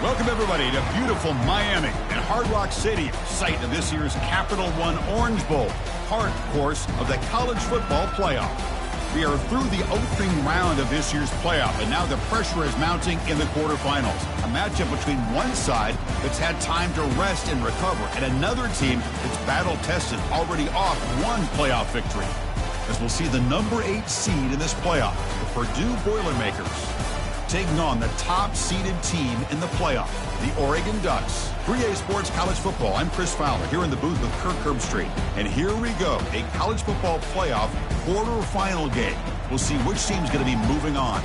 Welcome, everybody, to beautiful Miami and Hard Rock Stadium, site of this year's Capital One Orange Bowl, part, of course, of the college football playoff. We are through the opening round of this year's playoff, and now the pressure is mounting in the quarterfinals. A matchup between one side that's had time to rest and recover, and another team that's battle-tested, already off one playoff victory. As we'll see the number 8 seed in this playoff, the Perdue Boilermakers, taking on the top-seeded team in the playoff, the Oregon Ducks. 3A Sports College Football. I'm Chris Fowler here in the booth with Kirk Herbstreit. And here we go, a college football playoff quarterfinal game. We'll see which team's going to be moving on.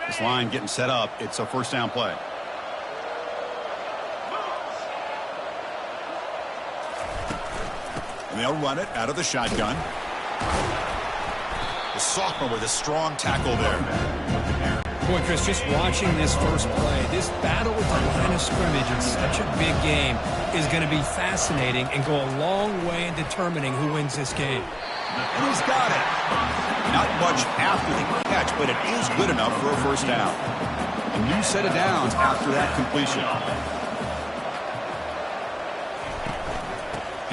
This line getting set up. It's a first down play. And they'll run it out of the shotgun. The sophomore with a strong tackle there. Boy, Chris, just watching this first play, this battle at the line of scrimmage in such a big game is going to be fascinating and go a long way in determining who wins this game. And he's got it. Not much after the catch, but it is good enough for a first down. A new set of downs after that completion.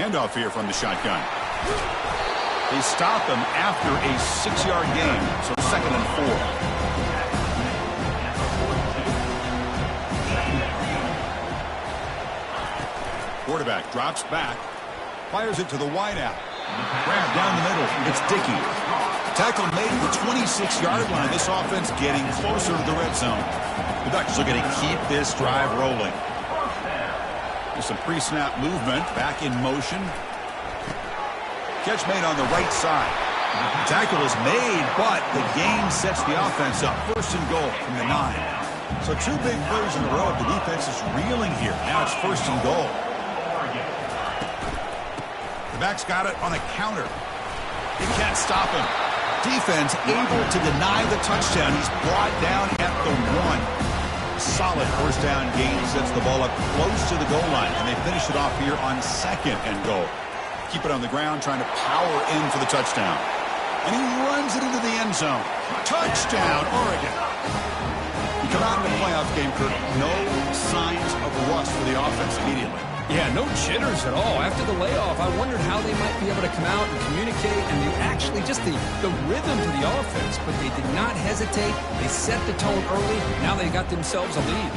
Handoff here from the shotgun. They stop him after a 6-yard gain, so 2nd and 4. Quarterback drops back, fires it to the wideout. Grab down the middle. It's Dickey. Tackle made at the 26-yard line. This offense getting closer to the red zone. The Ducks are going to keep this drive rolling. There's some pre-snap movement. Back in motion. Catch made on the right side. Tackle is made, but the gain sets the offense up. 1st and goal from the 9. So 2 big plays in a row. The defense is reeling here. Now it's 1st and goal. Back's got it on a counter. He can't stop him. Defense able to deny the touchdown. He's brought down at the 1. Solid first down gain sets the ball up close to the goal line, and they finish it off here on 2nd and goal. Keep it on the ground, trying to power in for the touchdown. And he runs it into the end zone. Touchdown, Oregon. You come out in the playoff game, Kirk, no signs of rust for the offense immediately. Yeah, no jitters at all. After the layoff, I wondered how they might be able to come out and communicate and actually just the rhythm to the offense, but they did not hesitate. They set the tone early. Now they got themselves a lead.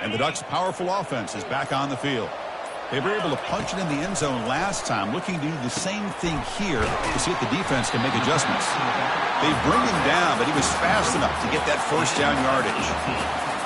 And the Ducks' powerful offense is back on the field. They were able to punch it in the end zone last time, looking to do the same thing here to see if the defense can make adjustments. They bring him down, but he was fast enough to get that first down yardage.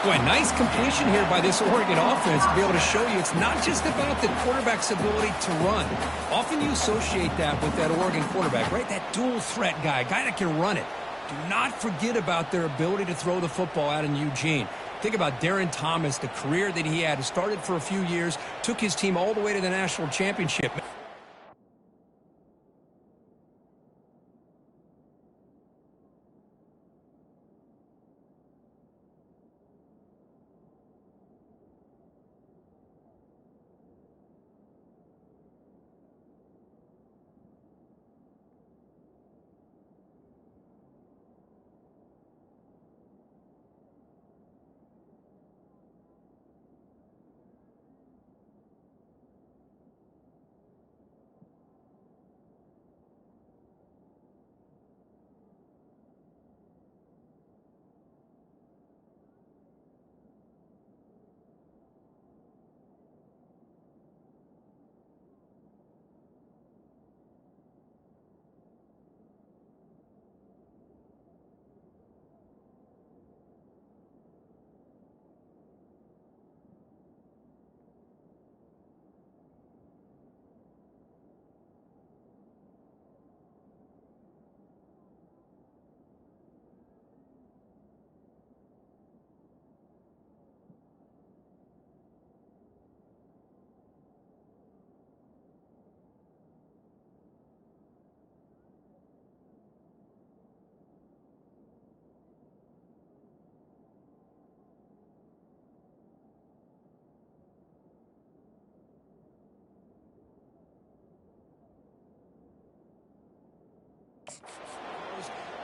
Boy, nice completion here by this Oregon offense to be able to show you it's not just about the quarterback's ability to run. Often you associate that with that Oregon quarterback, right? That dual threat guy that can run it. Do not forget about their ability to throw the football out in Eugene. Think about Darren Thomas, the career that he had. He started for a few years, took his team all the way to the national championship.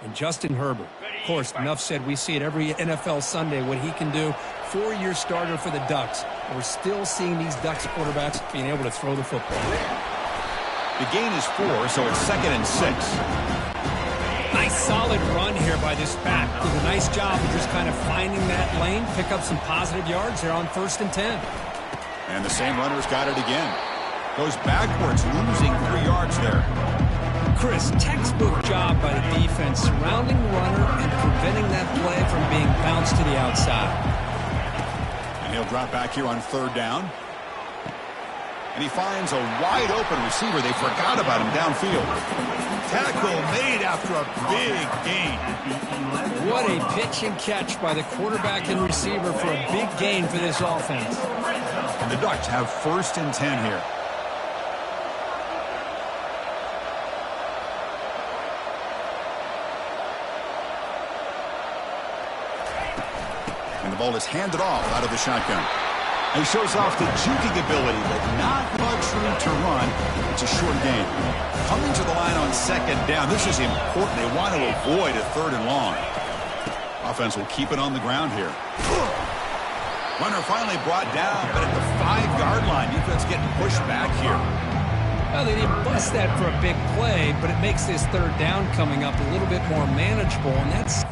And Justin Herbert. Of course, enough said. We see it every NFL Sunday what he can do. 4-year starter for the Ducks. We're still seeing these Ducks quarterbacks being able to throw the football. The gain is 4, so it's 2nd and 6. Nice solid run here by this back. Did a nice job of just kind of finding that lane, pick up some positive yards there on 1st and 10. And the same runner's got it again. Goes backwards, losing 3 yards there. Chris, textbook job by the defense surrounding the runner and preventing that play from being bounced to the outside. And he'll drop back here on 3rd down. And he finds a wide open receiver. They forgot about him downfield. Tackle made after a big gain. What a pitch and catch by the quarterback and receiver for a big gain for this offense. And the Ducks have 1st and 10 here. And the ball is handed off out of the shotgun. He shows off the juking ability, but not much room to run. It's a short game. Coming to the line on 2nd down. This is important. They want to avoid a 3rd and long. Offense will keep it on the ground here. Runner finally brought down, but at the 5-yard line, defense getting pushed back here. Well, they didn't bust that for a big play, but it makes this 3rd down coming up a little bit more manageable, and that's...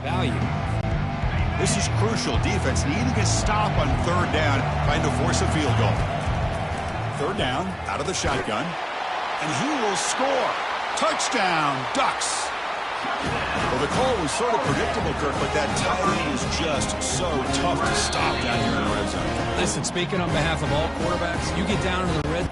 value. This is crucial. Defense needing a stop on 3rd down, trying to force a field goal. 3rd down, out of the shotgun, and he will score. Touchdown, Ducks. Well, the call was sort of predictable, Kirk, but that tight end is just so tough to stop down here in the red zone. Listen, speaking on behalf of all quarterbacks, you get down in the red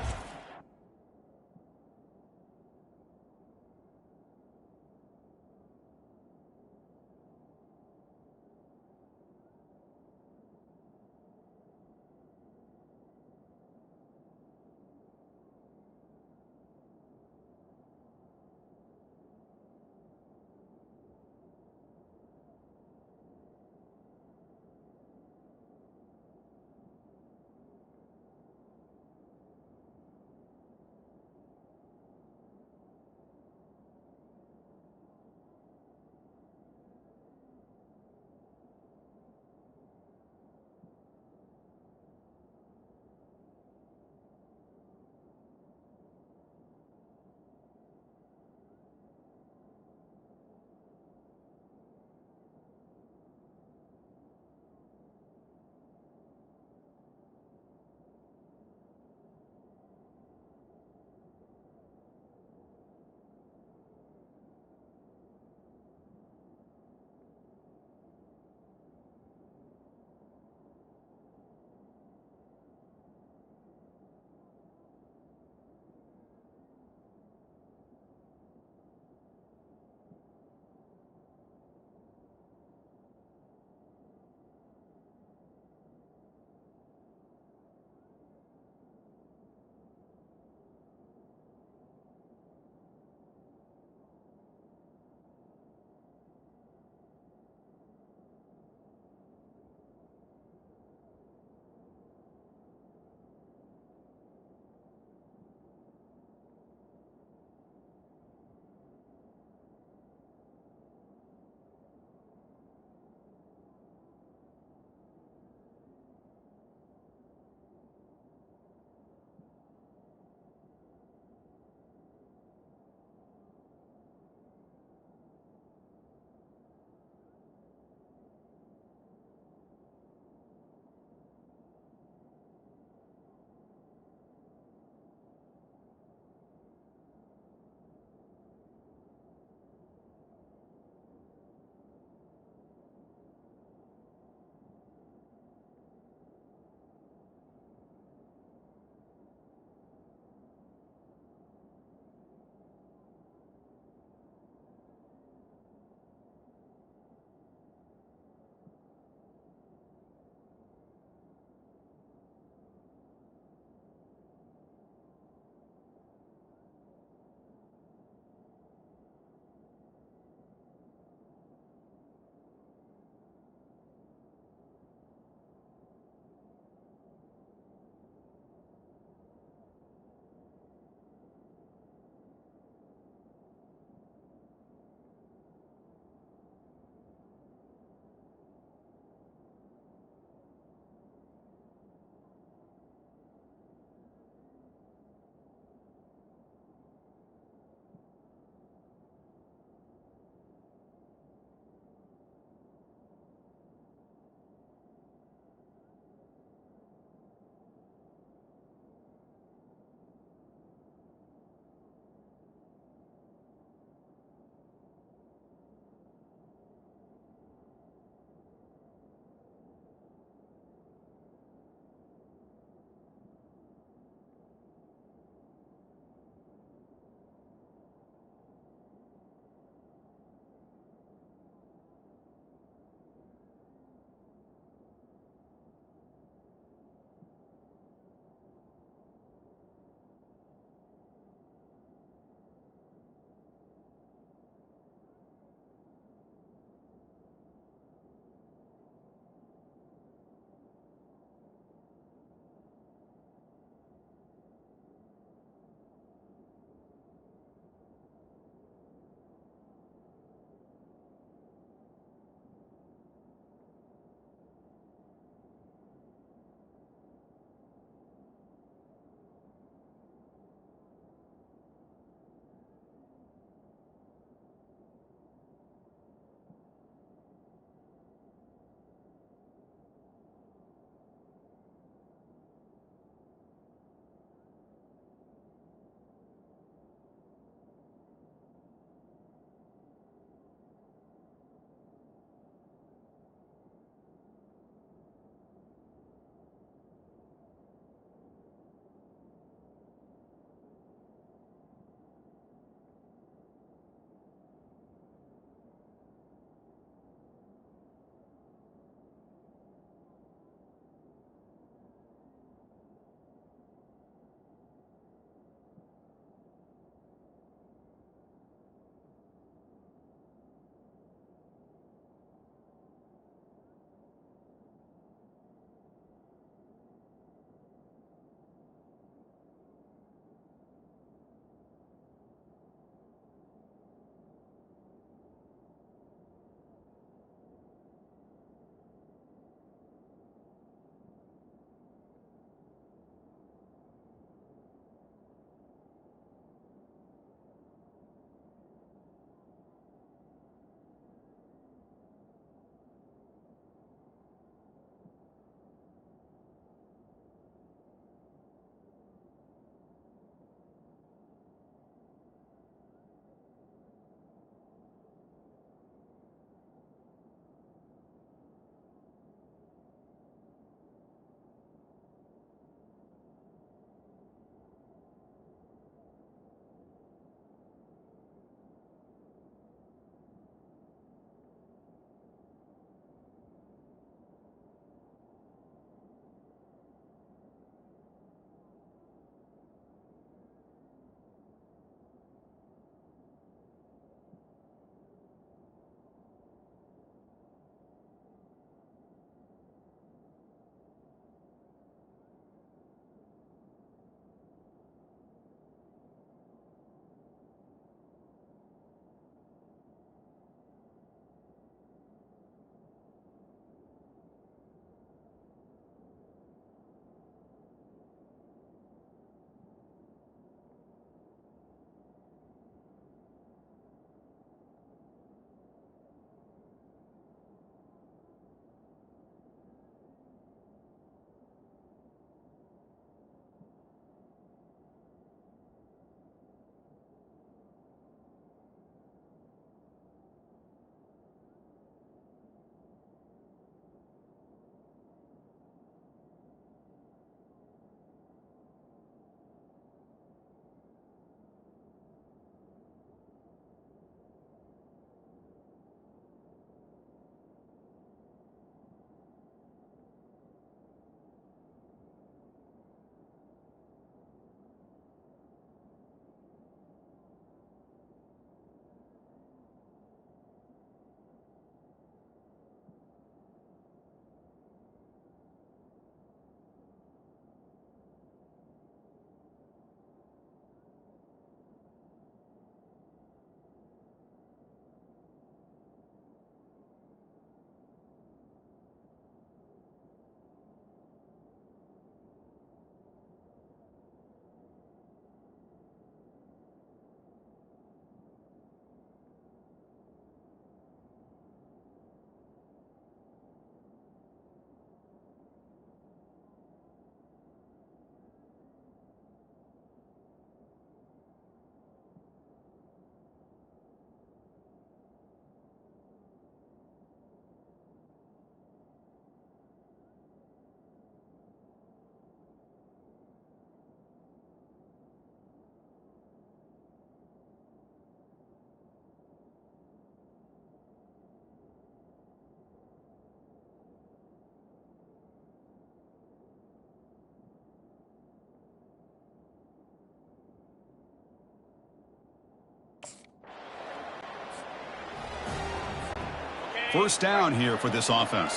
First down here for this offense.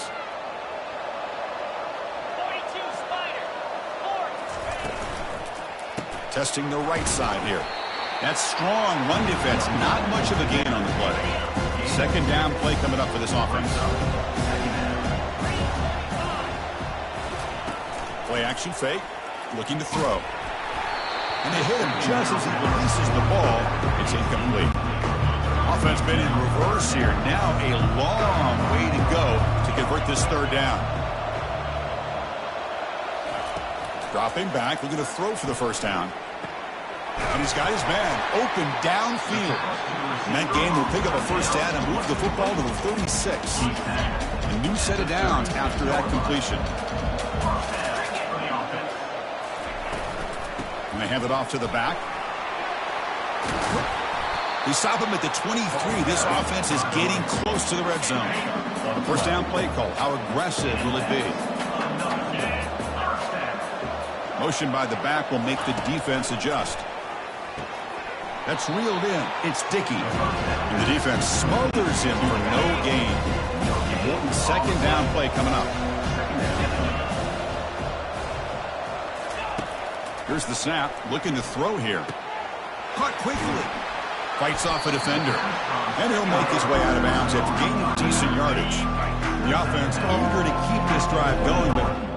Testing the right side here. That's strong run defense. Not much of a gain on the play. Second down play coming up for this offense. Play action fake. Looking to throw. And they hit him just as he releases the ball. It's incomplete. Offense been in reverse here. Now a long way to go to convert this third down. Dropping back. Looking to throw for the first down. And he's got his man open downfield. And that game will pick up a first down and move the football to the 36. A new set of downs after that completion. And they hand it off to the back. They stop him at the 23. This offense is getting close to the red zone. First down play call. How aggressive will it be? Motion by the back will make the defense adjust. That's reeled in. It's Dickey. And the defense smothers him for no gain. Important second down play coming up. Here's the snap. Looking to throw here. Caught quickly. Fights off a defender. And he'll make his way out of bounds after gaining decent yardage. The offense eager to keep this drive going, but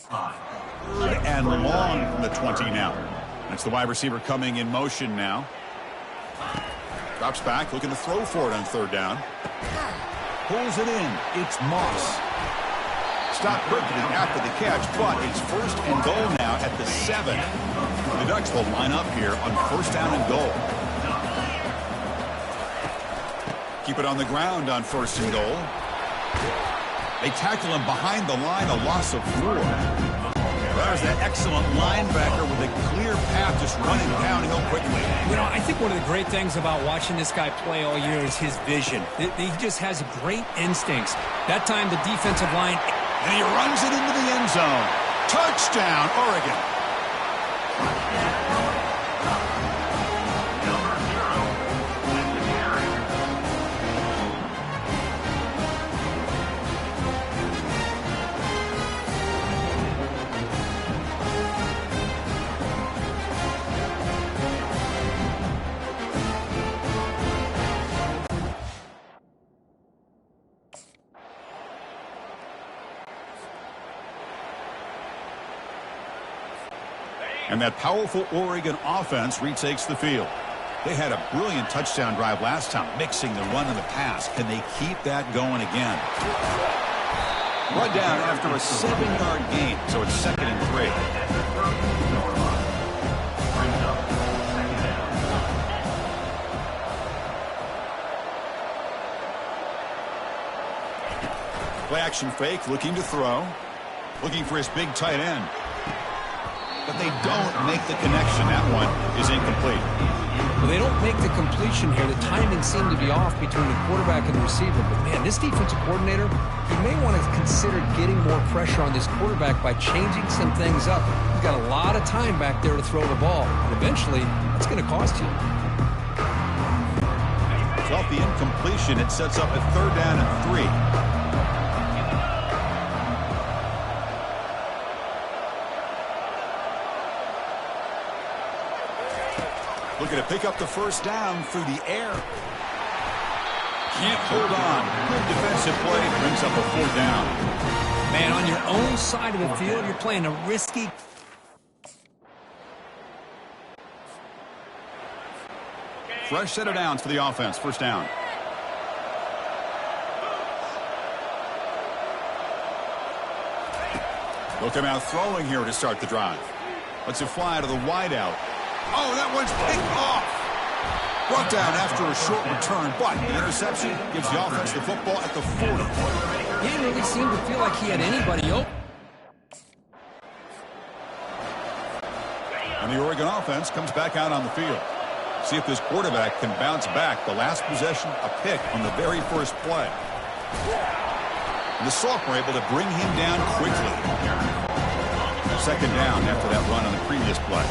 Third and long from the 20 now. That's the wide receiver coming in motion now. Drops back, looking to throw for it on third down. Pulls it in. It's Moss. Stopped quickly after the catch, but it's first and goal now at the 7. The Ducks will line up here on first down and goal. Keep it on the ground on first and goal. They tackle him behind the line, a loss of 4. There's that excellent linebacker with a clear path just running downhill quickly. You know, I think one of the great things about watching this guy play all year is his vision. He just has great instincts. That time the defensive line... And he runs it into the end zone. Touchdown, Oregon. And that powerful Oregon offense retakes the field. They had a brilliant touchdown drive last time, mixing the run and the pass. Can they keep that going again? Run down after a 7-yard gain, so it's 2nd and 3. Play action fake, looking to throw. Looking for his big tight end. But they don't make the connection. That one is incomplete. Well, they don't make the completion here. The timing seemed to be off between the quarterback and the receiver. But, man, this defensive coordinator, he may want to consider getting more pressure on this quarterback by changing some things up. He's got a lot of time back there to throw the ball. And eventually, that's going to cost you. So off the incompletion, it sets up a 3rd down and 3. Looking to pick up the first down through the air. Can't hold on. Good defensive play. Brings up a 4th down. Man, on your own side of the field, you're playing a risky... Fresh set of downs for the offense. First down. Look him out throwing here to start the drive. Lets it fly to the wideout. Oh, that one's picked off. Brought down after a short return, but the interception gives the offense the football at the 40. He didn't really seem to feel like he had anybody open. And the Oregon offense comes back out on the field. See if this quarterback can bounce back. The last possession, a pick on the very first play. And the Salk were able to bring him down quickly. 2nd down after that run on the previous play.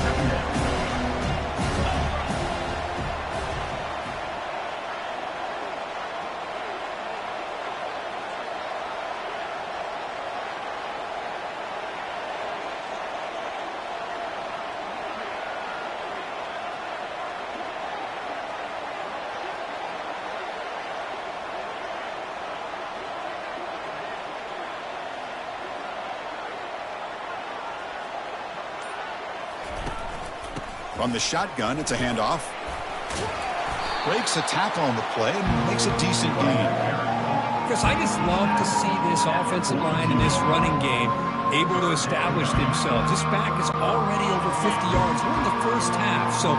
From the shotgun, it's a handoff. Breaks a tackle on the play and makes a decent gain. Chris, I just love to see this offensive line and this running game able to establish themselves. This back is already over 50 yards. We're in the first half, so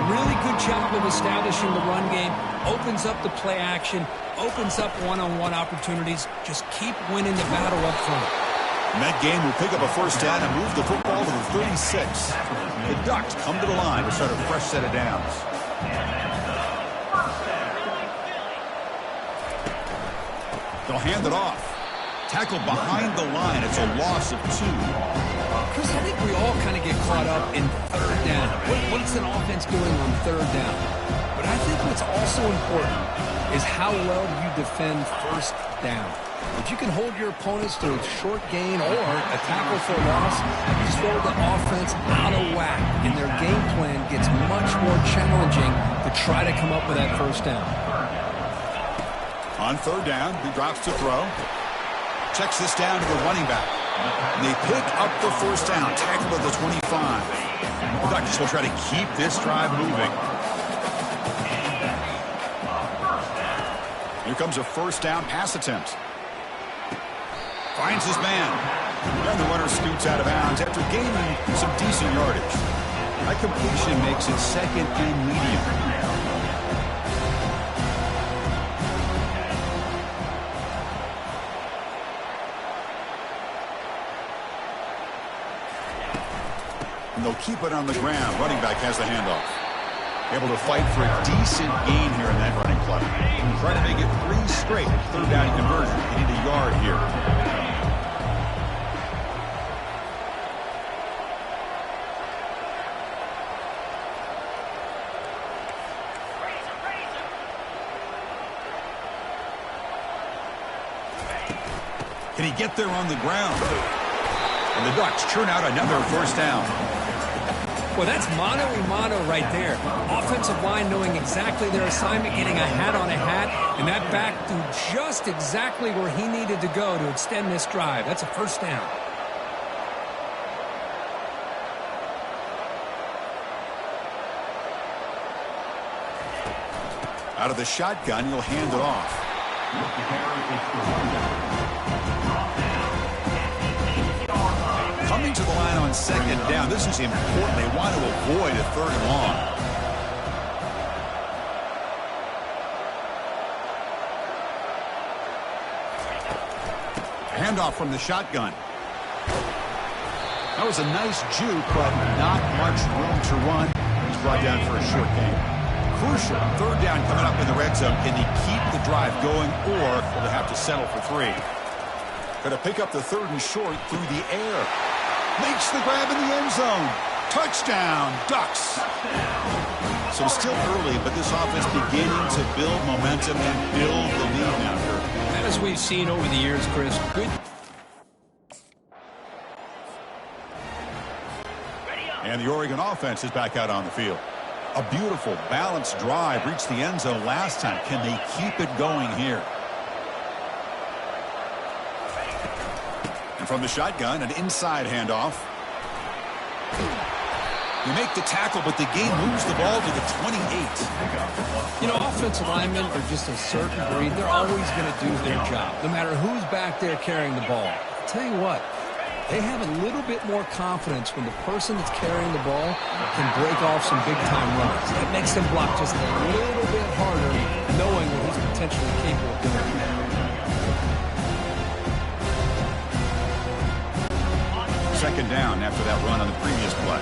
really good job of establishing the run game. Opens up the play action, opens up one-on-one opportunities. Just keep winning the battle up front. And that game will pick up a first down and move the football to the 36. The Ducks come to the line to start a fresh set of downs. They'll hand it off. Tackled behind the line. It's a loss of 2. Chris, I think we all kind of get caught up in 3rd down. What's an offense doing on 3rd down? But I think what's also important is how well you defend first down. If you can hold your opponents to a short gain or a tackle for a loss, you throw the offense out of whack, and their game plan gets much more challenging to try to come up with that first down. On 3rd down, he drops to throw. Checks this down to the running back. And they pick up the first down, tackle at the 25. The Ducks will try to keep this drive moving. Here comes a first down pass attempt. Finds his man. And the runner scoots out of bounds after gaining some decent yardage. That completion makes it second and medium. And they'll keep it on the ground. Running back has the handoff. Able to fight for a decent gain here in that running play. Trying to make it 3 straight. Third down conversion. They need a yard here. Can he get there on the ground? And the Ducks churn out another first down. Well, that's mano-a-mano right there. Offensive line knowing exactly their assignment, getting a hat on a hat, and that back threw just exactly where he needed to go to extend this drive. That's a first down. Out of the shotgun, he'll hand it off. Coming to the line on second down. This is important. They want to avoid a third and long. Handoff from the shotgun. That was a nice juke, but not much room to run. He's brought down for a short gain. Crucial third down coming up in the red zone. Can they keep the drive going, or will they have to settle for 3? Going to pick up the third and short through the air. Makes the grab in the end zone. Touchdown, Ducks. So still early, but this offense beginning to build momentum and build the lead now here. As we've seen over the years, Chris, good. And the Oregon offense is back out on the field. A beautiful, balanced drive reached the end zone last time. Can they keep it going here? And from the shotgun, an inside handoff. They make the tackle, but the game moves the ball to the 28. You know, offensive linemen are just a certain breed. They're always going to do their job, no matter who's back there carrying the ball. I'll tell you what, they have a little bit more confidence when the person that's carrying the ball can break off some big-time runs. That makes them block just a little bit harder, knowing what he's potentially capable of doing. Second down after that run on the previous play.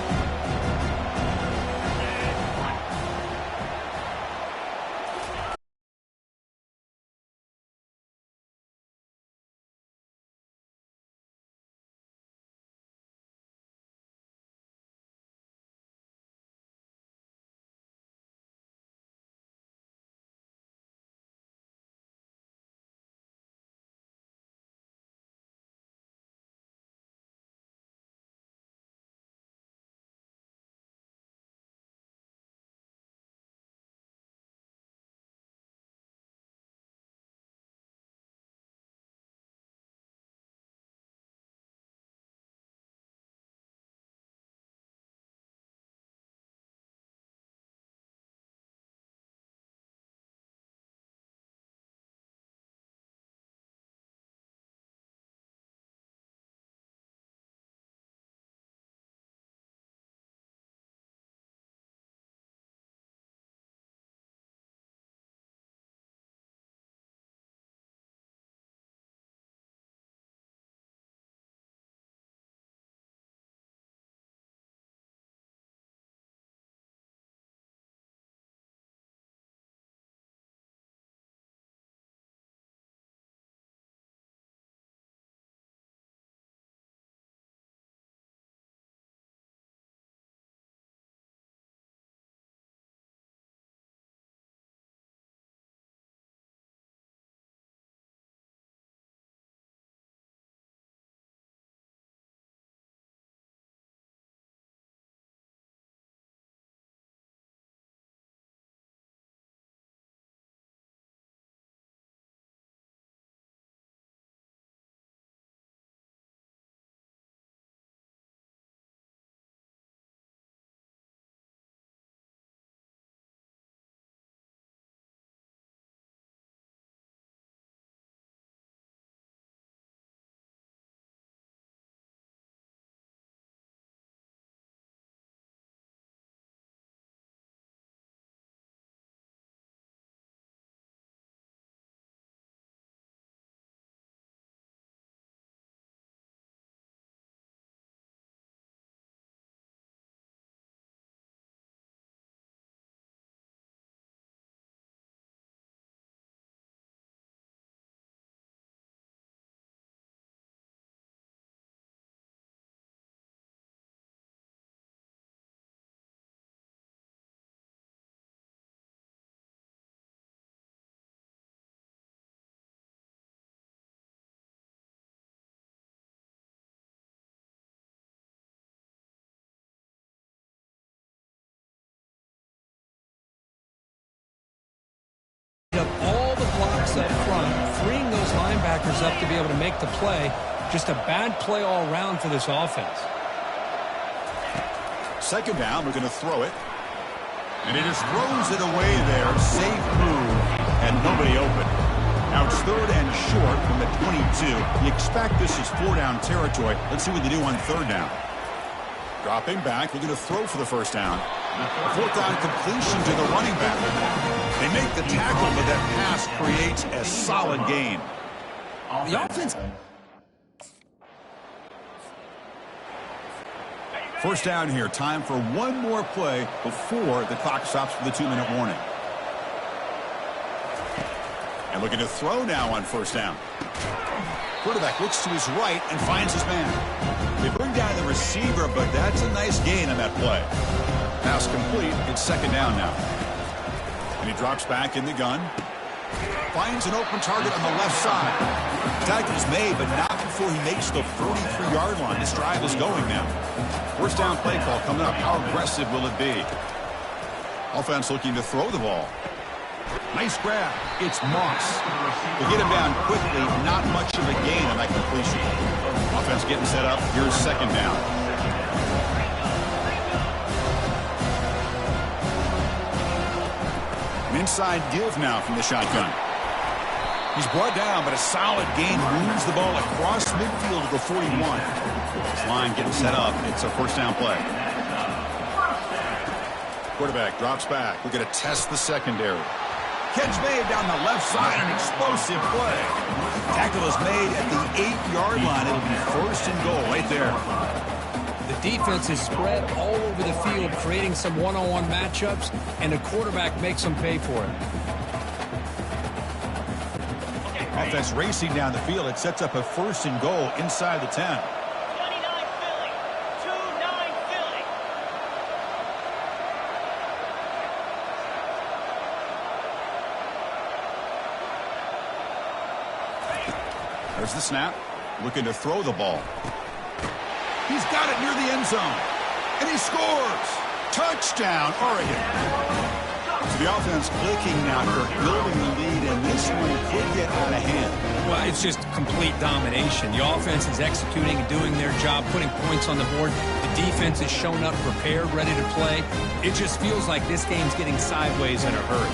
up all the blocks up front, freeing those linebackers up to be able to make the play. Just a bad play all around for this offense. Second down, we're going to throw it. And he just throws it away there. Safe move, and nobody open. Now it's third and short from the 22. You expect this is 4-down territory. Let's see what they do on third down. Dropping back, we're going to throw for the first down. A fourth down completion to the running back. They make the tackle, but that pass creates a solid gain. The offense... First down here. Time for one more play before the clock stops for the 2-minute warning. And looking to throw now on first down. Quarterback looks to his right and finds his man. They bring down the receiver, but that's a nice gain on that play. Pass complete. It's second down now. And he drops back in the gun. Finds an open target on the left side. Tackle is made, but not before he makes the 43-yard line. This drive is going now. First down play call coming up. How aggressive will it be? Offense looking to throw the ball. Nice grab. It's Moss. They get him down quickly. Not much of a gain on that completion. Offense getting set up. Here's second down. An inside give now from the shotgun. He's brought down, but a solid gain moves the ball across midfield to the 41. This line getting set up. It's a first down play. Quarterback drops back. We're going to test the secondary. Catch made down the left side. An explosive play. Tackle is made at the 8-yard line. It'll be first and goal right there. The defense is spread all over the field, creating some one-on-one matchups, and the quarterback makes them pay for it. Offense racing down the field. It sets up a first and goal inside the 10. 29 Philly. 2-9 Philly. There's the snap. Looking to throw the ball. He's got it near the end zone. And he scores. Touchdown, Oregon. So the offense clicking now, building the lead, and this one could get out of hand. Well, it's just complete domination. The offense is executing and doing their job, putting points on the board. The defense is shown up, prepared, ready to play. It just feels like this game's getting sideways in a hurry.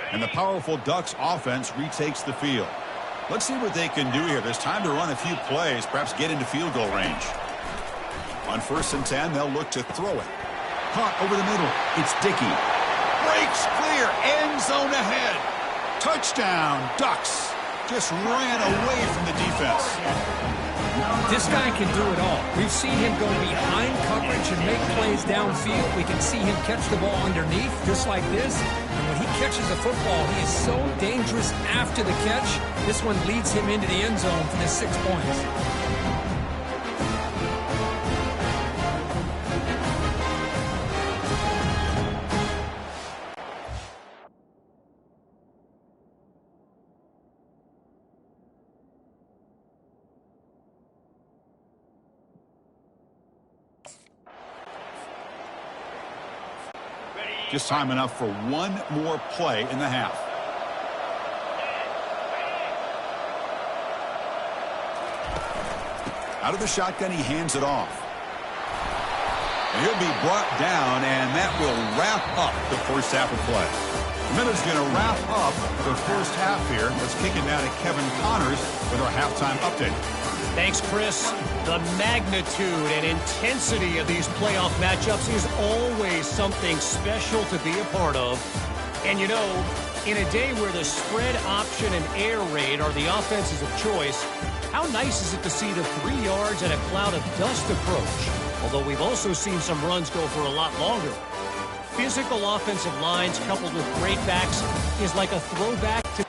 And the powerful Ducks offense retakes the field. Let's see what they can do here. There's time to run a few plays, perhaps get into field goal range. On first and 10, they'll look to throw it. Caught over the middle. It's Dickey. Breaks clear. End zone ahead. Touchdown, Ducks. Just ran away from the defense. This guy can do it all. We've seen him go behind coverage and make plays downfield. We can see him catch the ball underneath, just like this. And when he catches a football, he is so dangerous after the catch. This one leads him into the end zone for the 6 points. Just time enough for one more play in the half. Out of the shotgun, he hands it off. And he'll be brought down, and that will wrap up the first half of play. The Miller's going to wrap up the first half here. Let's kick it down to Kevin Connors with our halftime update. Thanks, Chris. The magnitude and intensity of these playoff matchups is always something special to be a part of. And, you know, in a day where the spread option and air raid are the offenses of choice, how nice is it to see the 3 yards and a cloud of dust approach? Although we've also seen some runs go for a lot longer. Physical offensive lines coupled with great backs is like a throwback to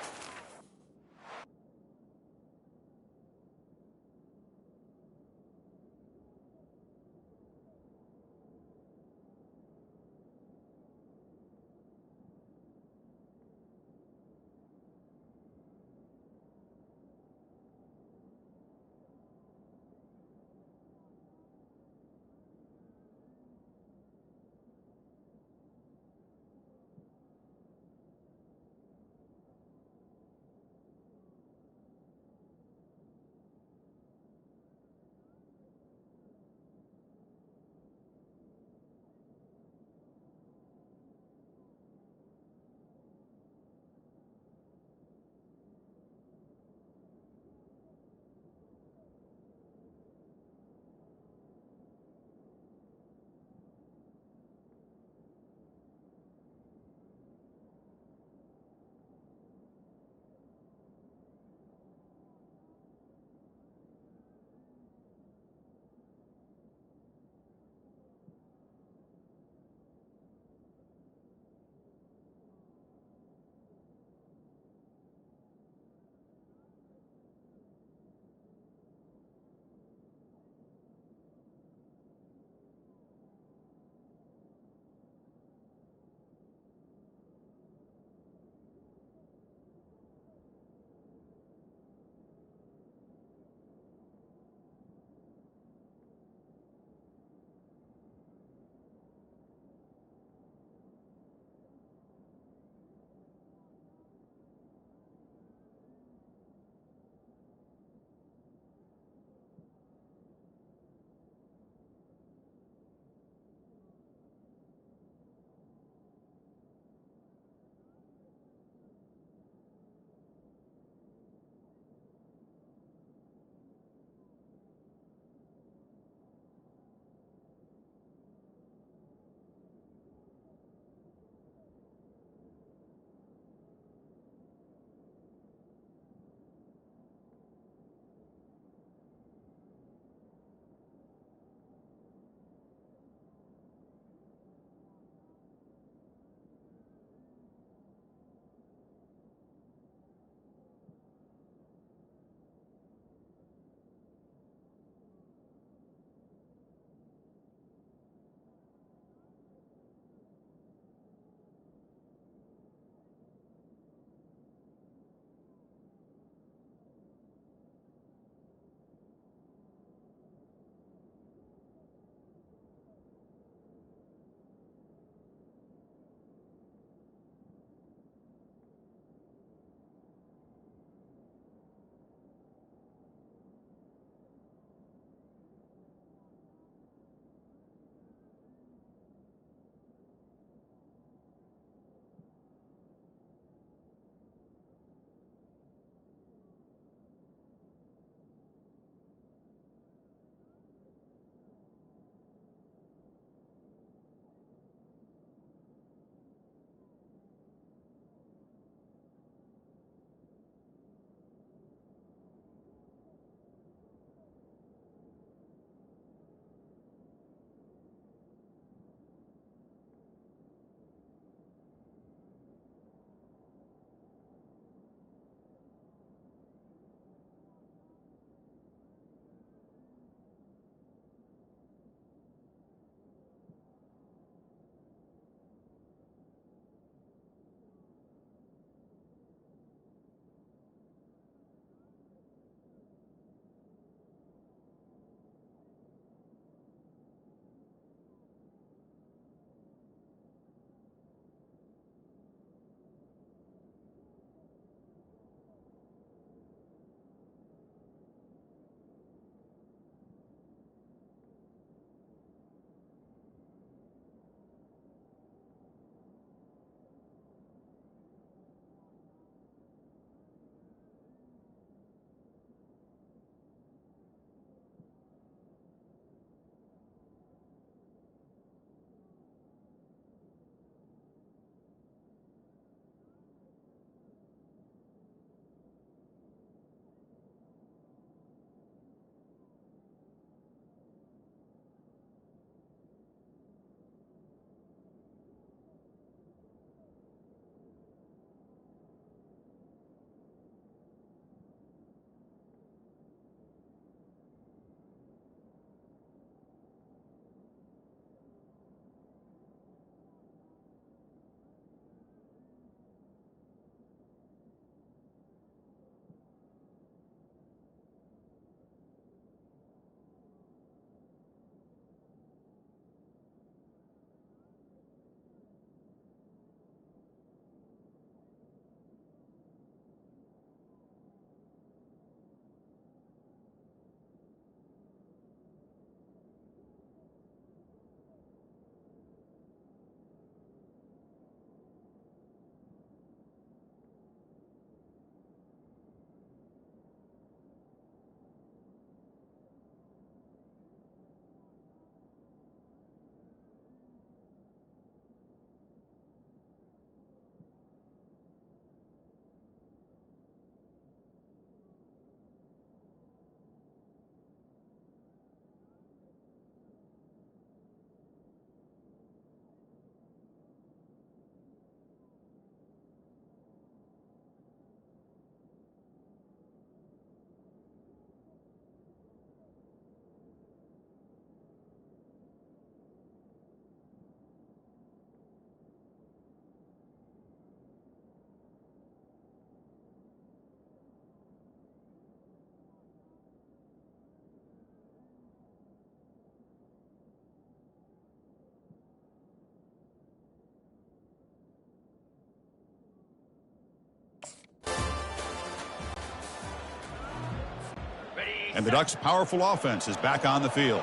And the Ducks' powerful offense is back on the field.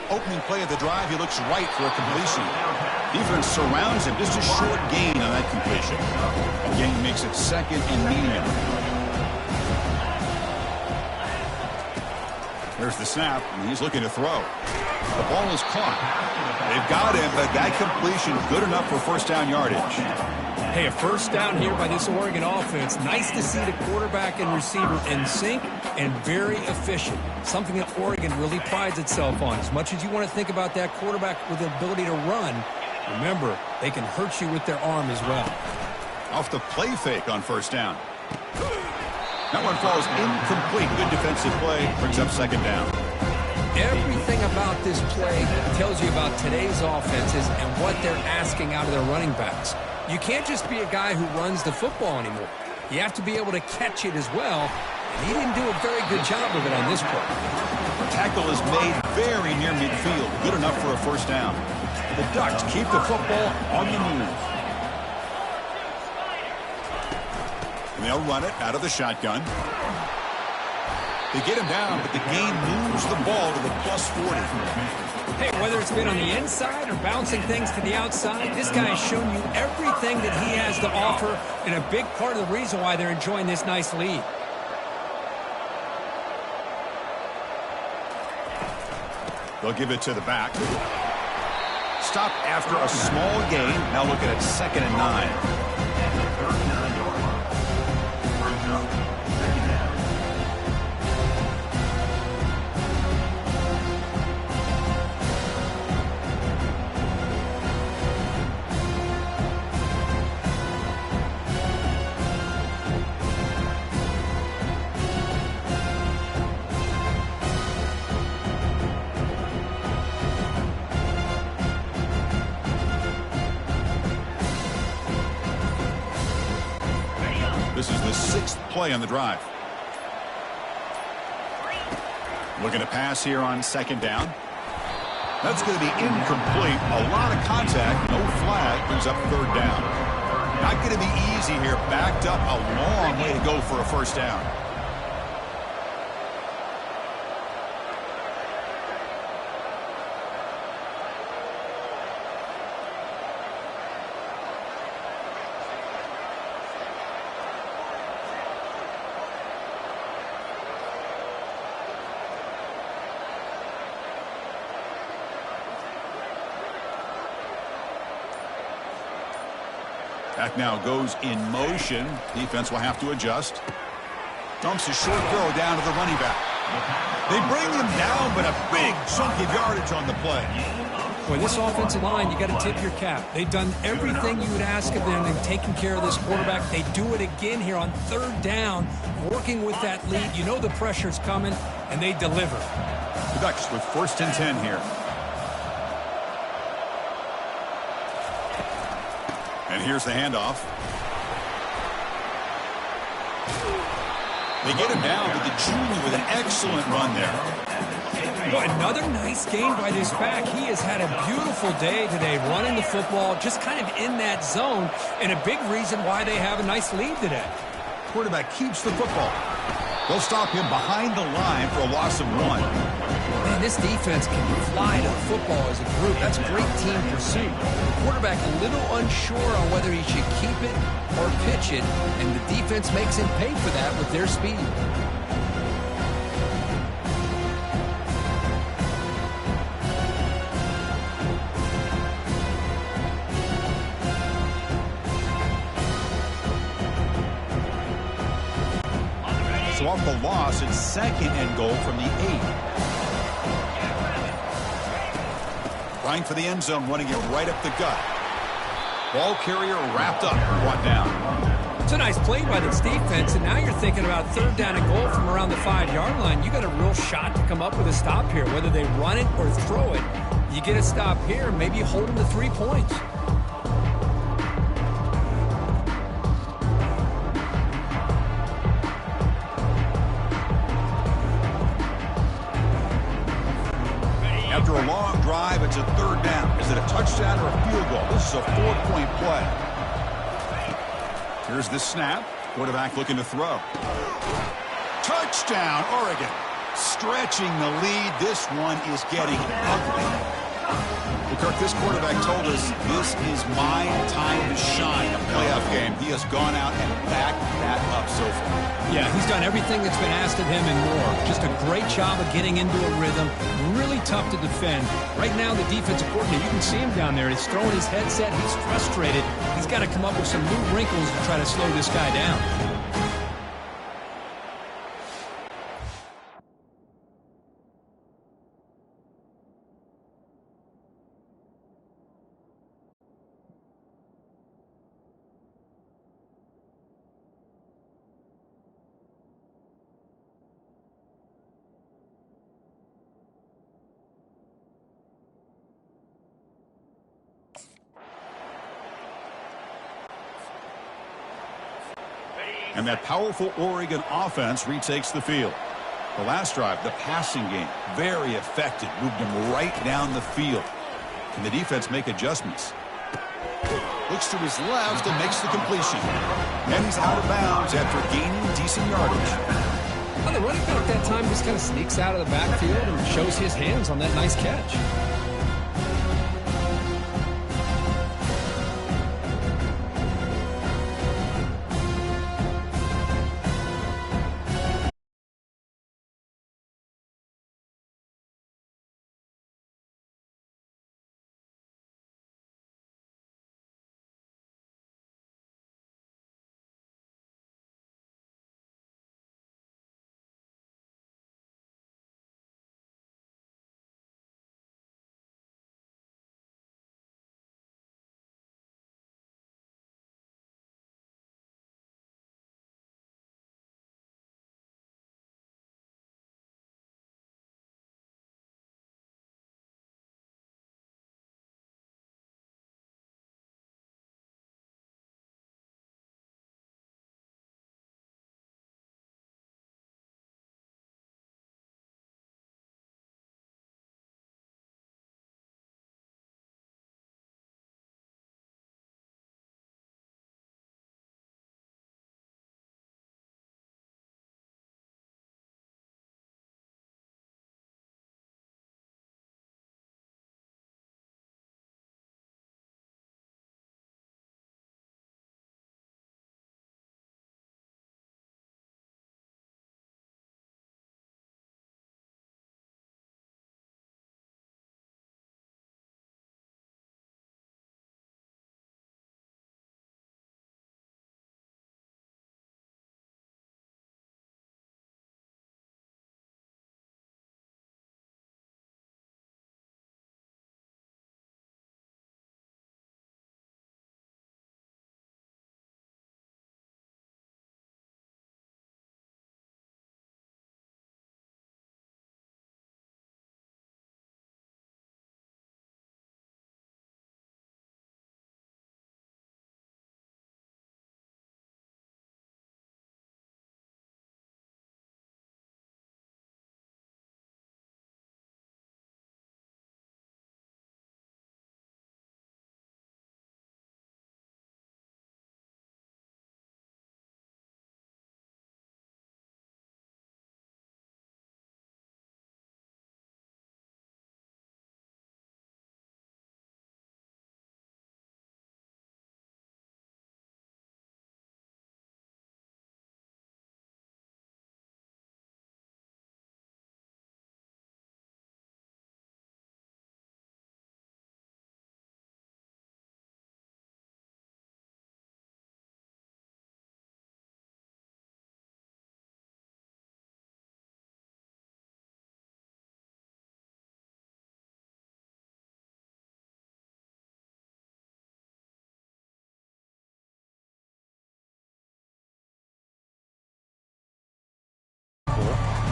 Opening play of the drive, he looks right for a completion. Defense surrounds him, just a short gain on that completion. A gain makes it second and medium. There's the snap, and he's looking to throw. The ball is caught. They've got him, but that completion good enough for first down yardage. Hey, a first down here by this Oregon offense. Nice to see the quarterback and receiver in sync and very efficient. Something that Oregon really prides itself on. As much as you want to think about that quarterback with the ability to run, remember, they can hurt you with their arm as well. Off the play fake on first down. That one falls incomplete. Good defensive play. Brings up second down. Everything about this play tells you about today's offenses and what they're asking out of their running backs. You can't just be a guy who runs the football anymore. You have to be able to catch it as well. And he didn't do a very good job of it on this play. The tackle is made very near midfield. Good enough for a first down. The Ducks keep the football on the move. And they'll run it out of the shotgun. They get him down, but the gain moves the ball to the plus 40. Hey, whether it's been on the inside or bouncing things to the outside, this guy has shown you everything that he has to offer, and a big part of the reason why they're enjoying this nice lead. They'll give it to the back. Stop after a small gain. Now looking at second and 9. This is the 6th play on the drive. Looking to pass here on second down. That's going to be incomplete. A lot of contact. No flag. Brings up third down. Not going to be easy here. Backed up a long way to go for a first down. Back now goes in motion. Defense will have to adjust. Dumps a short throw down to the running back. They bring him down, but a big chunk of yardage on the play. Boy, this offensive line, you got to tip your cap. They've done everything you would ask of them in taking care of this quarterback. They do it again here on third down, working with that lead. You know the pressure's coming, and they deliver. The Ducks with first and 10 here. And here's the handoff. They get him down to the junior with an excellent run there. Well, another nice game by this back. He has had a beautiful day today running the football, just kind of in that zone, and a big reason why they have a nice lead today. Quarterback keeps the football. They'll stop him behind the line for a loss of 1. Man, this defense can fly to the football as a group. That's great team pursuit. The quarterback a little unsure on whether he should keep it or pitch it, and the defense makes him pay for that with their speed. So off the loss, it's second and goal from the 8. Trying for the end zone, running it right up the gut. Ball carrier wrapped up, brought down. It's a nice play by this defense, and now you're thinking about third down and goal from around the 5-yard line. You got a real shot to come up with a stop here, whether they run it or throw it. You get a stop here, maybe hold them to 3 points. After a long drive, it's a third down. Is it a touchdown or a field goal? This is a 4-point play. Here's the snap. Quarterback looking to throw. Touchdown, Oregon. Stretching the lead. This one is getting ugly. Well, Kirk, this quarterback told us this is my time to shine, a playoff game. He has gone out and backed that up so far. Yeah, he's done everything that's been asked of him and more. Just a great job of getting into a rhythm. Really tough to defend. Right now, the defensive coordinator, you can see him down there. He's throwing his headset. He's frustrated. He's got to come up with some new wrinkles to try to slow this guy down. And that powerful Oregon offense retakes the field. The last drive, the passing game, very effective. Moved him right down the field. Can the defense make adjustments? Looks to his left and makes the completion. And he's out of bounds after gaining decent yardage. Well, the running back that time just kind of sneaks out of the backfield and shows his hands on that nice catch.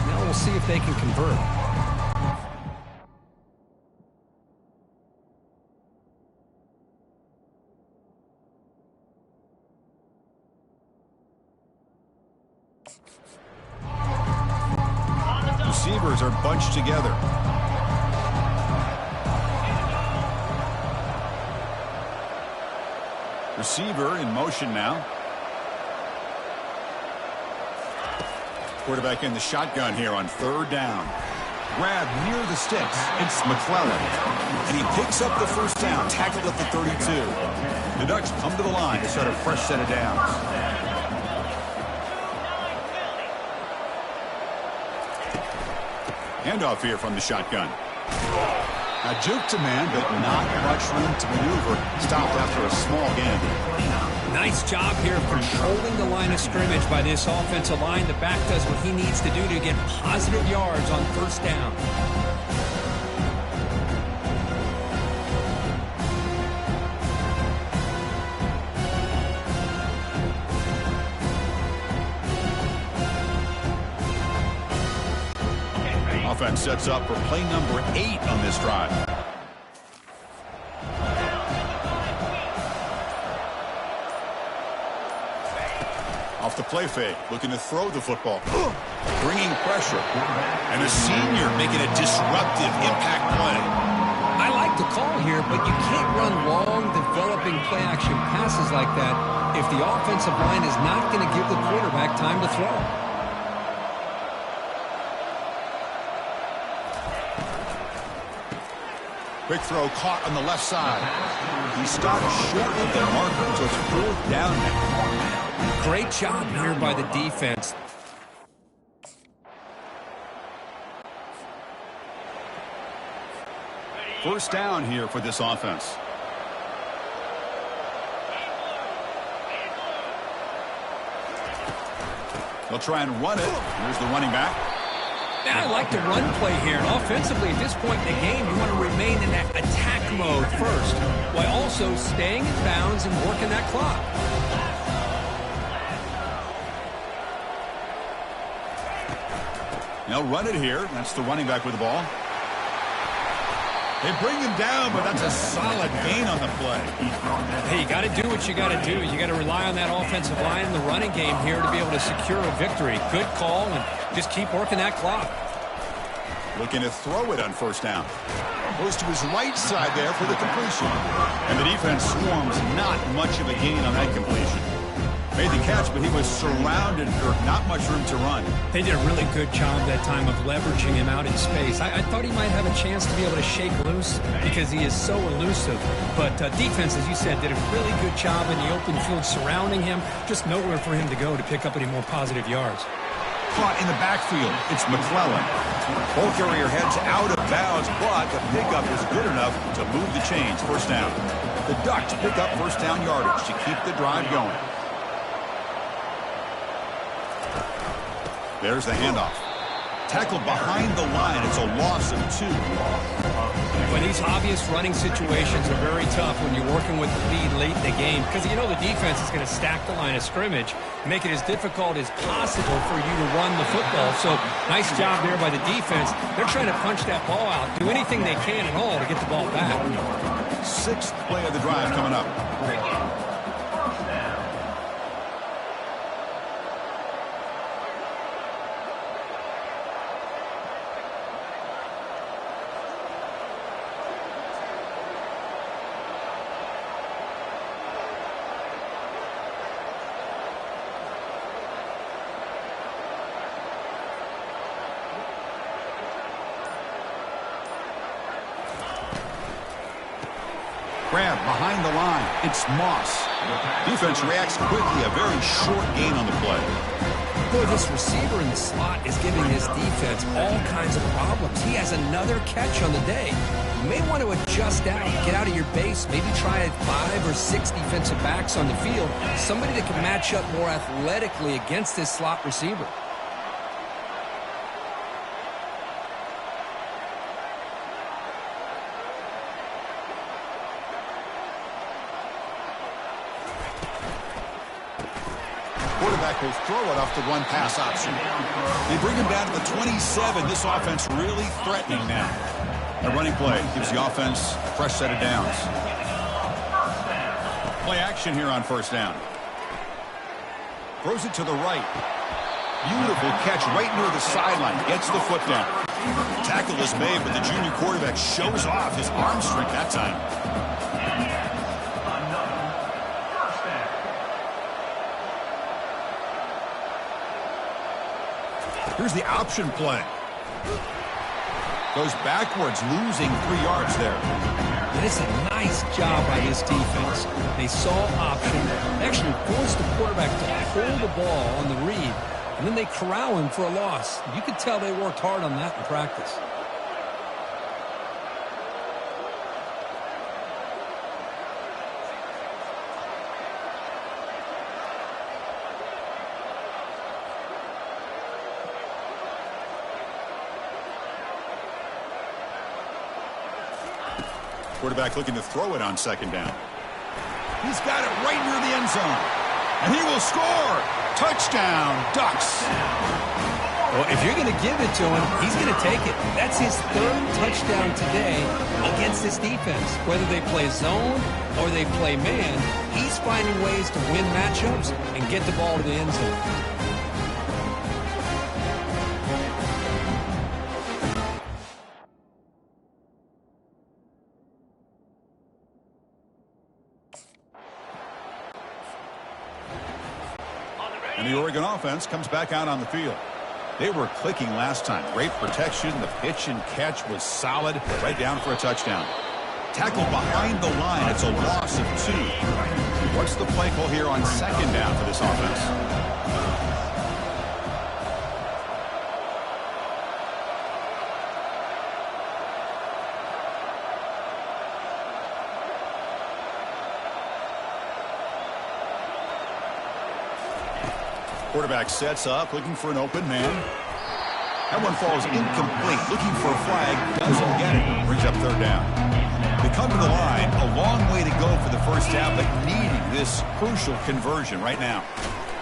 Now we'll see if they can convert. Receivers are bunched together. Receiver in motion now. Quarterback in the shotgun here on third down. Grab near the sticks. It's McClellan. And he picks up the first down, tackled at the 32. The Ducks come to the line to start a fresh set of downs. Handoff here from the shotgun. A juke to man, but not much room to maneuver. Stopped after a small gain. Nice job here of controlling the line of scrimmage by this offensive line. The back does what he needs to do to get positive yards on first down. Offense sets up for play number 8 on this drive. Off the play fake, looking to throw the football. Bringing pressure. And a senior making a disruptive impact play. I like the call here, but you can't run long, developing play-action passes like that if the offensive line is not going to give the quarterback time to throw. Quick throw caught on the left side. He stopped short of the marker, so it's fourth down now. Great job here by the defense. First down here for this offense. They'll try and run it. Here's the running back. And I like the run play here. And offensively, at this point in the game, you want to remain in that attack mode first, while also staying in bounds and working that clock. They'll run it here. That's the running back with the ball. They bring him down, but that's a solid gain on the play. Hey, you got to do what you got to do. You got to rely on that offensive line in the running game here to be able to secure a victory. Good call, and just keep working that clock. Looking to throw it on first down. Goes to his right side there for the completion. And the defense swarms. Not much of a gain on that completion. Made the catch, but he was surrounded for not much room to run. They did a really good job that time of leveraging him out in space. I thought he might have a chance to be able to shake loose because he is so elusive. But defense, as you said, did a really good job in the open field surrounding him. Just nowhere for him to go to pick up any more positive yards. Caught in the backfield. It's McClellan. Ball carrier heads out of bounds, but the pickup is good enough to move the chains. First down. The Ducks pick up first down yardage to keep the drive going. There's the handoff. Tackled behind the line. It's a loss of 2. When these obvious running situations are very tough when you're working with the lead late in the game because you know the defense is going to stack the line of scrimmage, make it as difficult as possible for you to run the football. So nice job there by the defense. They're trying to punch that ball out, do anything they can at all to get the ball back. 6th play of the drive coming up. Grab behind the line. It's Moss. Defense reacts quickly. A very short gain on the play. Boy, this receiver in the slot is giving his defense all kinds of problems. He has another catch on the day. You may want to adjust out, get out of your base, maybe try 5 or 6 defensive backs on the field, somebody that can match up more athletically against this slot receiver. Quarterback will throw it off the run-pass option. They bring him down to the 27. This offense really threatening now. A running play gives the offense a fresh set of downs. Play action here on first down. Throws it to the right. Beautiful catch right near the sideline. Gets the foot down. Tackle is made, but the junior quarterback shows off his arm strength that time. Here's the option play. Goes backwards, losing 3 yards there. And it's a nice job by this defense. They saw option, actually forced the quarterback to hold the ball on the read, and then they corral him for a loss. You could tell they worked hard on that in practice. Quarterback looking to throw it on second down. He's got it right near the end zone. And he will score. Touchdown, Ducks. Well, if you're going to give it to him, he's going to take it. That's his 3rd touchdown today against this defense. Whether they play zone or they play man, he's finding ways to win matchups and get the ball to the end zone. And the Oregon offense comes back out on the field. They were clicking last time. Great protection. The pitch and catch was solid. Right down for a touchdown. Tackled behind the line. It's a loss of 2. What's the play call here on second down for this offense? Quarterback sets up, looking for an open man. That one falls incomplete. Looking for a flag, doesn't get it. Brings up 3rd down. They come to the line, a long way to go for the first half, but needing this crucial conversion right now.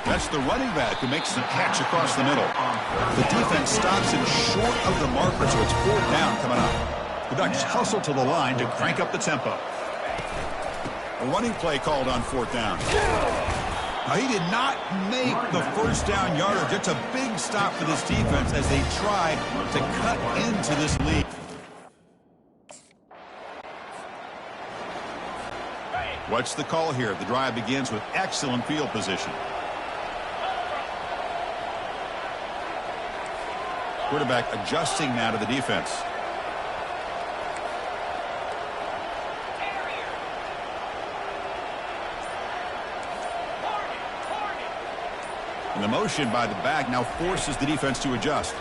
That's the running back who makes the catch across the middle. The defense stops him short of the marker, so it's 4th down coming up. The Ducks hustle to the line to crank up the tempo. A running play called on 4th down. Now, he did not make the first down yardage. It's a big stop for this defense as they try to cut into this lead. What's the call here? The drive begins with excellent field position. Quarterback adjusting now to the defense. And the motion by the back now forces the defense to adjust.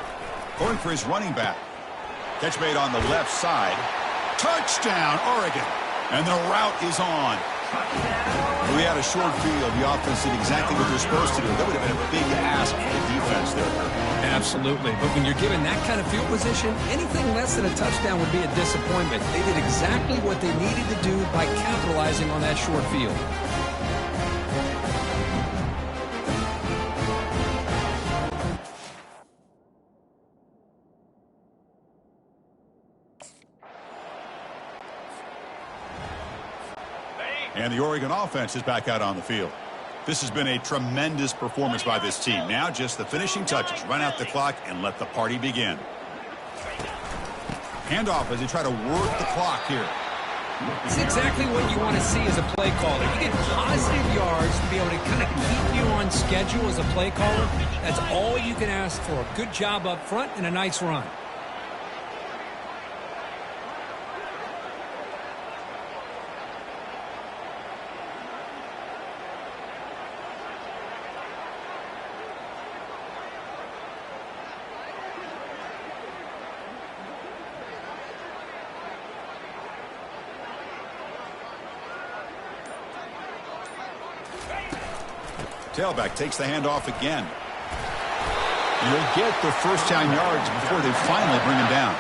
Going for his running back. Catch made on the left side. Touchdown, Oregon. And the route is on. We had a short field. The offense did exactly what they're supposed to do. That would have been a big ask for the defense there. Absolutely. But when you're given that kind of field position, anything less than a touchdown would be a disappointment. They did exactly what they needed to do by capitalizing on that short field. And the Oregon offense is back out on the field. This has been a tremendous performance by this team. Now just the finishing touches. Run out the clock and let the party begin. Handoff as they try to work the clock here. It's exactly what you want to see as a play caller. You get positive yards to be able to kind of keep you on schedule as a play caller. That's all you can ask for. A good job up front and a nice run. Tailback takes the handoff again. You'll get the first down yards before they finally bring him down.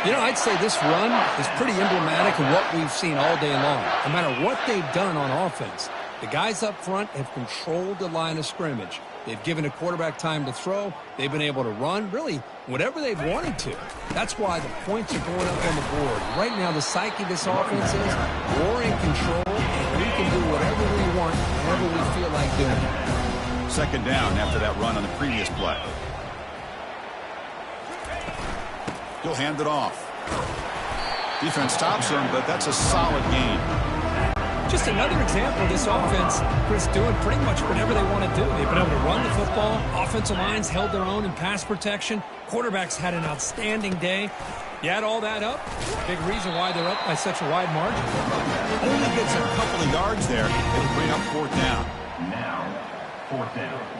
You know, I'd say this run is pretty emblematic of what we've seen all day long. No matter what they've done on offense, the guys up front have controlled the line of scrimmage. They've given a quarterback time to throw. They've been able to run, really, whatever they've wanted to. That's why the points are going up on the board. Right now, the psyche of this offense is we're in control, and we can do whatever we want, whenever we feel like doing it. Second down after that run on the previous play. He'll hand it off. Defense stops him, but that's a solid gain. Just another example of this offense, Chris, doing pretty much whatever they want to do. They've been able to run the football. Offensive lines held their own in pass protection. Quarterbacks had an outstanding day. You add all that up, big reason why they're up by such a wide margin. Only gets a couple of yards there. It'll bring up 4th down. Now, 4th down.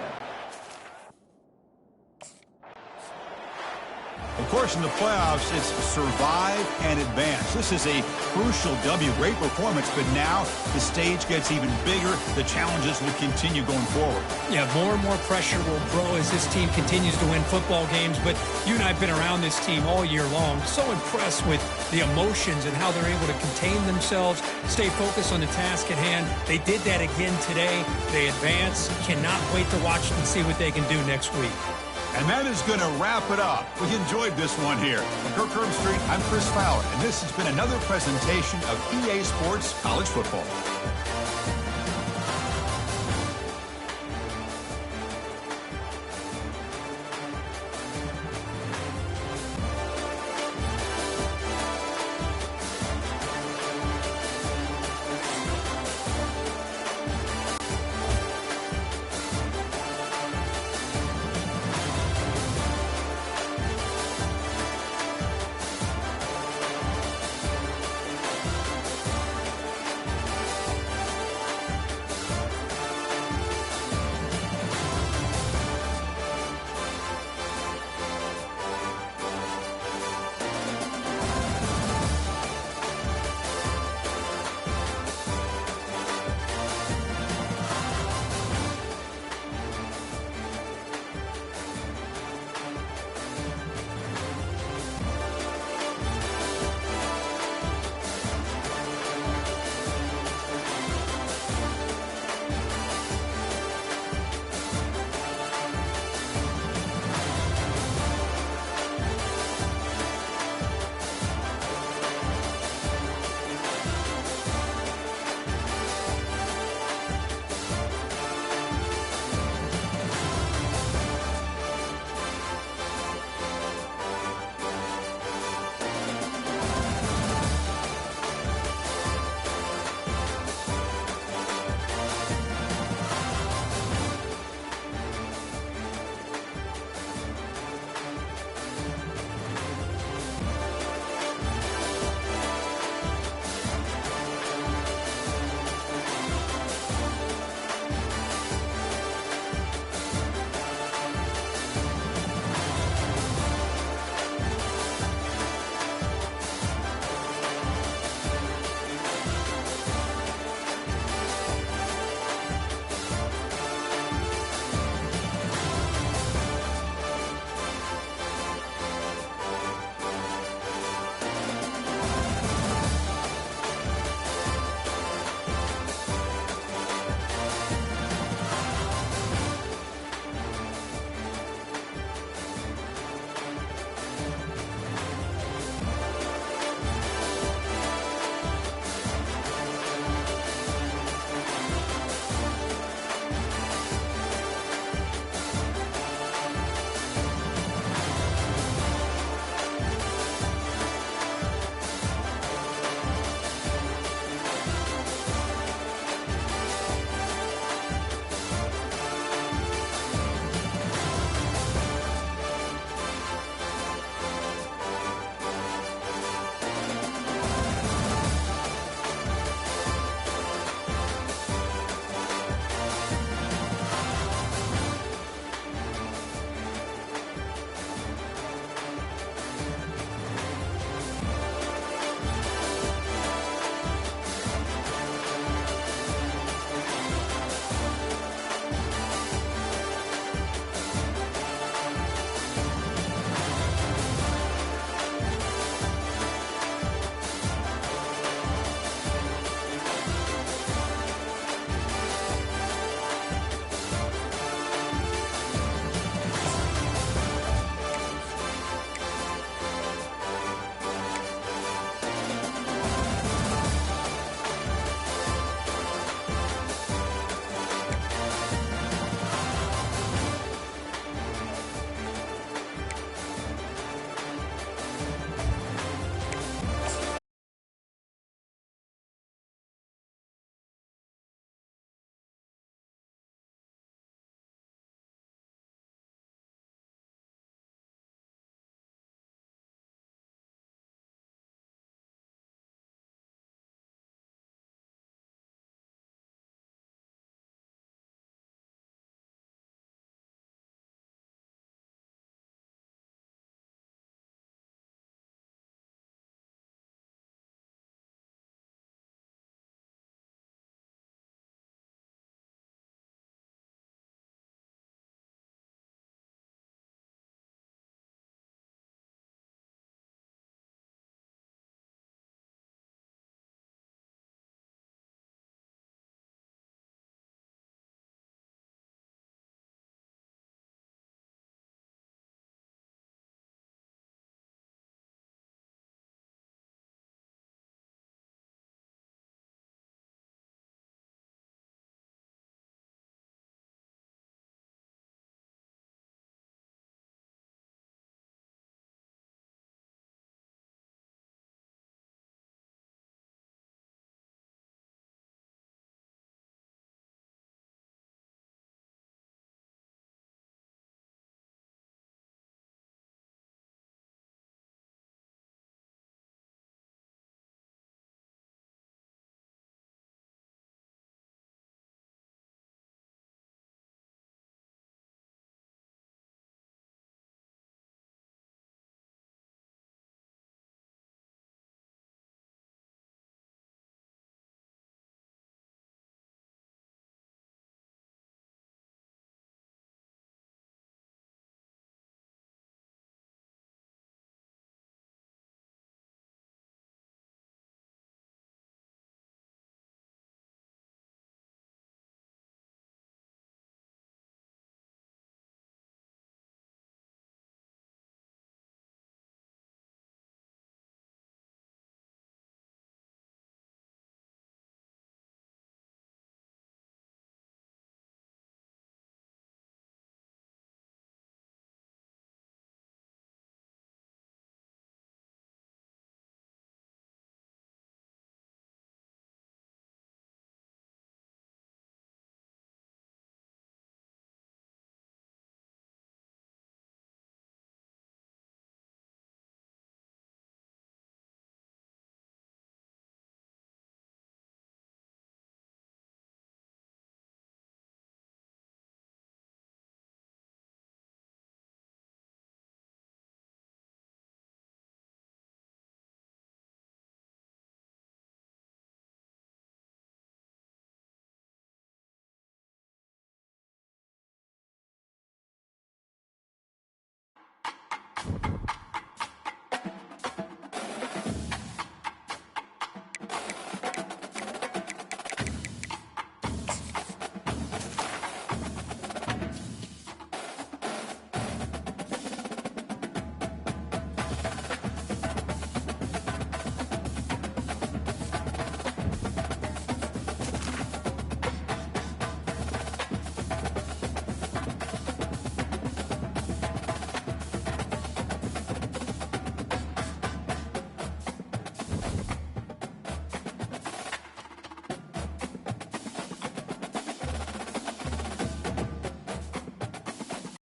Of course, in the playoffs, it's survive and advance. This is a crucial W. Great performance, but now the stage gets even bigger. The challenges will continue going forward. Yeah, more and more pressure will grow as this team continues to win football games. But you and I have been around this team all year long. So impressed with the emotions and how they're able to contain themselves, stay focused on the task at hand. They did that again today. They advance. Cannot wait to watch and see what they can do next week. And that is going to wrap it up. We enjoyed this one here. From Kirk Street, I'm Chris Fowler, and this has been another presentation of EA Sports College Football.